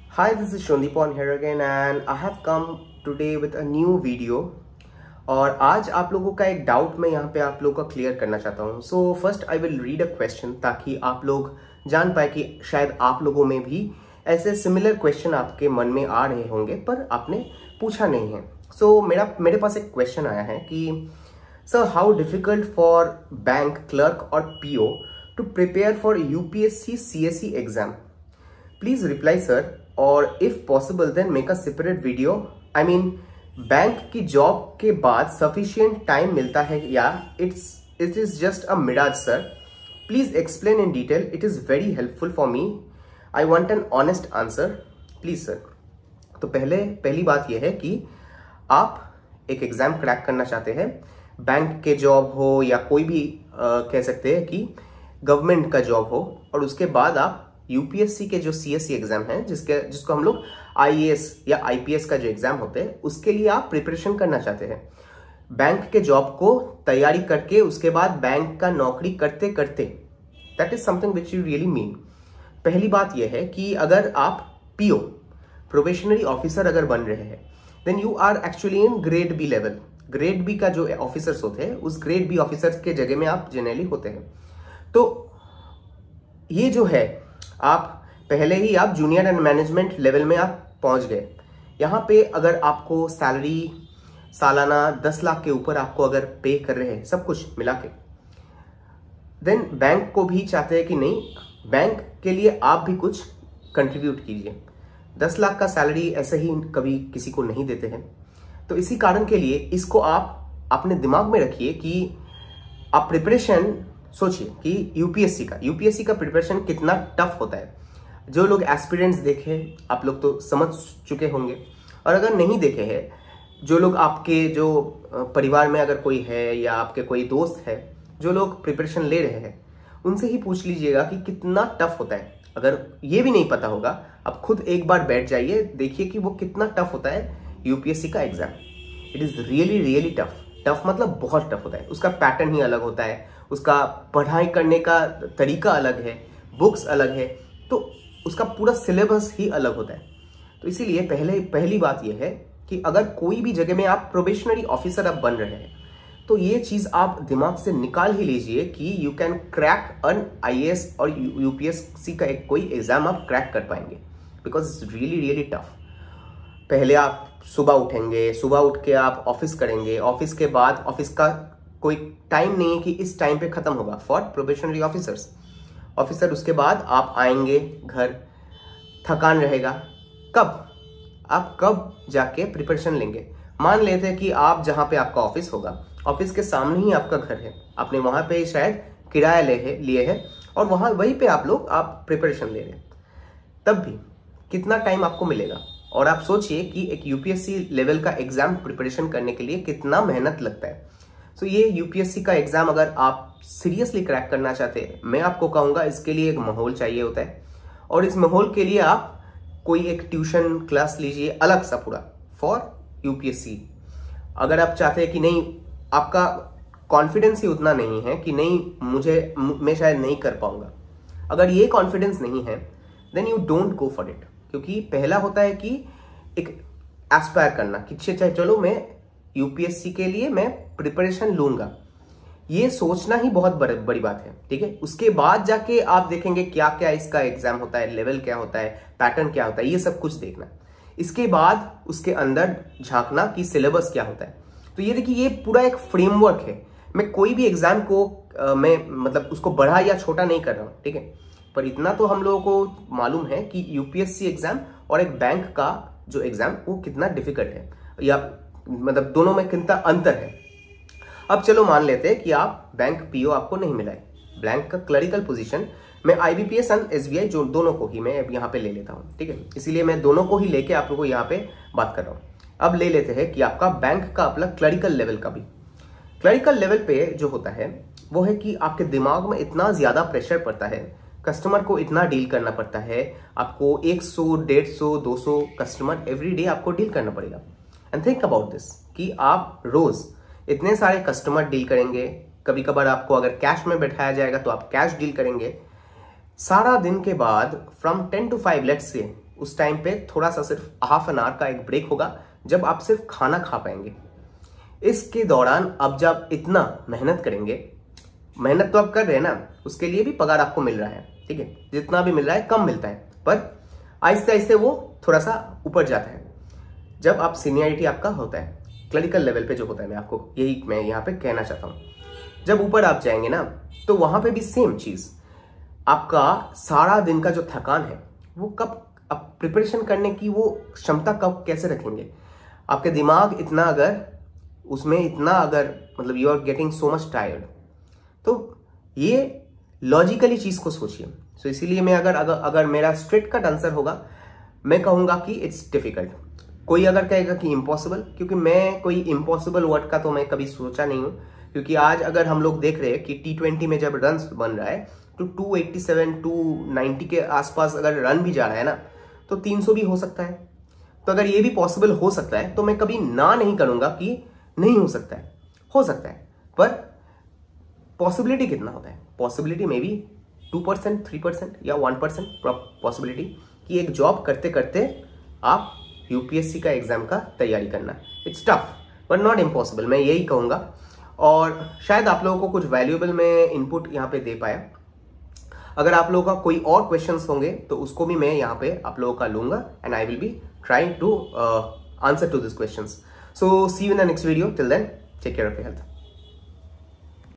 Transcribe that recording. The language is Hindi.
Hi, this is Shondipon here again and I have come today with a new video। और आज आप लोगों का एक डाउट मैं यहाँ पे आप लोगों का क्लियर करना चाहता हूँ। So first I will read a question ताकि आप लोग जान पाए कि शायद आप लोगों में भी ऐसे सिमिलर क्वेश्चन आपके मन में आ रहे होंगे पर आपने पूछा नहीं है। सो मेरे पास एक क्वेश्चन आया है कि sir how difficult for bank clerk और PO to prepare for UPSC CSE exam. Please reply sir, और if possible then make a separate video. I mean bank की जॉब के बाद सफिशिएंट टाइम मिलता है या it is just a mirage sir. Please explain in detail, it is very helpful for me. I want an honest answer please sir. तो पहली बात यह है कि आप एक एग्जाम क्रैक करना चाहते हैं, बैंक के जॉब हो या कोई भी कह सकते हैं कि गवर्नमेंट का जॉब हो, और उसके बाद आप यूपीएससी के जो सीएसई एग्जाम है जिसको हम लोग आईएएस या आईपीएस का जो एग्जाम होते हैं उसके लिए आप प्रिपरेशन करना चाहते हैं। बैंक के जॉब को तैयारी करके उसके बाद बैंक का नौकरी करते करते, that is something which you really mean. पहली बात यह है कि अगर आप पीओ प्रोबेशनरी ऑफिसर अगर बन रहे हैं then you are actually in grade B level. Grade B का जो ऑफिसर्स होते हैं उस ग्रेड बी ऑफिसर्स के जगह में आप जनरली होते हैं। तो ये जो है आप पहले ही आप जूनियर एंड मैनेजमेंट लेवल में आप पहुंच गए। यहाँ पे अगर आपको सैलरी सालाना 10 लाख के ऊपर आपको अगर पे कर रहे हैं सब कुछ मिला के, देन बैंक को भी चाहते हैं कि नहीं, बैंक के लिए आप भी कुछ कंट्रीब्यूट कीजिए। 10 लाख का सैलरी ऐसे ही कभी किसी को नहीं देते हैं। तो इसी कारण के लिए इसको आप अपने दिमाग में रखिए कि आप प्रिपरेशन सोचिए कि यूपीएससी का प्रिपरेशन कितना टफ होता है। जो लोग एस्पिरेंट्स देखे आप लोग तो समझ चुके होंगे, और अगर नहीं देखे हैं, जो लोग आपके जो परिवार में अगर कोई है या आपके कोई दोस्त है जो लोग प्रिपरेशन ले रहे हैं उनसे ही पूछ लीजिएगा कि कितना टफ होता है। अगर ये भी नहीं पता होगा आप खुद एक बार बैठ जाइए, देखिए कि वो कितना टफ होता है यूपीएससी का exam. It is really really tough. Tough मतलब बहुत टफ होता है। उसका पैटर्न ही अलग होता है, उसका पढ़ाई करने का तरीका अलग है, बुक्स अलग है, तो उसका पूरा सिलेबस ही अलग होता है। तो इसीलिए पहली बात यह है कि अगर कोई भी जगह में आप प्रोबेशनरी ऑफिसर आप बन रहे हैं तो ये चीज आप दिमाग से निकाल ही लीजिए कि you can crack an IAS और यूपीएससी का एक कोई एग्जाम आप क्रैक कर पाएंगे, because it's really really tough. पहले आप सुबह उठेंगे, सुबह उठ के आप ऑफिस करेंगे, ऑफिस के बाद ऑफिस का कोई टाइम नहीं है कि इस टाइम पे खत्म होगा फॉर प्रोबेशनरी ऑफिसर। उसके बाद आप आएंगे घर, थकान रहेगा। आप कब जाके प्रिपरेशन लेंगे? मान लेते हैं कि आप जहां पे आपका ऑफिस होगा, ऑफिस के सामने ही आपका घर है, आपने वहां पे शायद किराया लिए है और वहीं पे आप प्रिपरेशन ले रहे हैं, तब भी कितना टाइम आपको मिलेगा? और आप सोचिए कि एक यूपीएससी लेवल का एग्जाम प्रिपरेशन करने के लिए कितना मेहनत लगता है। तो ये यूपीएससी का एग्जाम अगर आप सीरियसली क्रैक करना चाहते हैं, मैं आपको कहूंगा इसके लिए एक माहौल चाहिए होता है, और इस माहौल के लिए आप कोई एक ट्यूशन क्लास लीजिए अलग सा पूरा फॉर यूपीएससी। अगर आप चाहते हैं कि नहीं, आपका कॉन्फिडेंस ही उतना नहीं है कि नहीं मैं शायद नहीं कर पाऊंगा, अगर ये कॉन्फिडेंस नहीं है then you don't go for it. क्योंकि पहला होता है कि एक एस्पायर करना कि चलो मैं यूपीएससी के लिए मैं प्रिपरेशन लूंगा, ये सोचना ही बहुत बड़ी बात है, ठीक है। उसके बाद जाके आप देखेंगे क्या क्या इसका एग्जाम होता है, लेवल क्या होता है, पैटर्न क्या होता है, ये सब कुछ देखना। इसके बाद उसके अंदर झांकना कि सिलेबस क्या होता है। तो ये देखिए, ये पूरा एक फ्रेमवर्क है। मैं कोई भी एग्जाम को मैं मतलब उसको बड़ा या छोटा नहीं कर रहा हूँ, ठीक है, पर इतना तो हम लोगों को मालूम है कि यूपीएससी एग्जाम और एक बैंक का जो एग्जाम वो कितना डिफिकल्ट है, या मतलब दोनों में कितना अंतर है। अब चलो मान लेते हैं कि आप बैंक पीओ आपको नहीं मिला है, बैंक का क्लरिकल पोजीशन मैं आईबीपीएस एंड एसबीआई जो दोनों को ही मैं यहाँ पे ले लेता हूँ, ठीक है। इसीलिए मैं दोनों को ही लेके आप लोगों को यहाँ पे बात कर रहा हूँ। अब ले लेते हैं कि आपका बैंक का अपना क्लरिकल लेवल का भी। क्लरिकल लेवल पे जो होता है वो है कि आपके दिमाग में इतना ज्यादा प्रेशर पड़ता है, कस्टमर को इतना डील करना पड़ता है, आपको 100, 150, 200 कस्टमर एवरी डे आपको डील करना पड़ेगा। एंड थिंक अबाउट दिस कि आप रोज इतने सारे कस्टमर डील करेंगे, कभी कभार आपको अगर कैश में बैठाया जाएगा तो आप कैश डील करेंगे। सारा दिन के बाद फ्रॉम 10 to 5 लेट्स से उस टाइम पे थोड़ा सा सिर्फ हाफ एन आवर का एक ब्रेक होगा जब आप सिर्फ खाना खा पाएंगे। इसके दौरान अब जब इतना मेहनत करेंगे, मेहनत तो आप कर रहे हैं ना, उसके लिए भी पगार आपको मिल रहा है, ठीक है, जितना भी मिल रहा है कम मिलता है, पर आहिस्ते आहिस्ते वो थोड़ा सा ऊपर जाता है जब आप सीनियरिटी आपका होता है, क्लरिकल लेवल पे जो होता है, मैं यहाँ पे कहना चाहता हूँ। जब ऊपर आप जाएंगे ना तो वहां पे भी सेम चीज, आपका सारा दिन का जो थकान है वो कब आप प्रिपरेशन करने की वो क्षमता कब कैसे रखेंगे, आपके दिमाग इतना अगर उसमें इतना अगर मतलब you are getting so much tired, तो ये लॉजिकली चीज को सोचिए। सो इसीलिए मैं अगर मेरा स्ट्रेट कट आंसर होगा, मैं कहूंगा कि इट्स डिफिकल्ट। कोई अगर कहेगा कि इम्पॉसिबल, क्योंकि मैं कोई इम्पॉसिबल वर्ड का तो मैं कभी सोचा नहीं हूं, क्योंकि आज अगर हम लोग देख रहे हैं कि T20 में जब रन बन रहा है तो 287 290 के आसपास अगर रन भी जा रहा है ना, तो 300 भी हो सकता है। तो अगर ये भी पॉसिबल हो सकता है तो मैं कभी ना नहीं करूंगा कि नहीं हो सकता है, हो सकता है, पर पॉसिबिलिटी कितना होता है, पॉसिबिलिटी मे बी 2%, 3% या 1% पॉसिबिलिटी कि एक जॉब करते करते आप यूपीएससी का एग्जाम का तैयारी करना। It's tough but not impossible, मैं यही कहूंगा। और शायद आप लोगों को कुछ वैल्यूएबल में इनपुट यहाँ पे दे पाया। अगर आप लोगों का कोई और क्वेश्चंस होंगे तो उसको भी मैं यहाँ पे आप लोगों का लूंगा, and I will be trying to answer to this questions. So see you in the next video, till then take care of your health.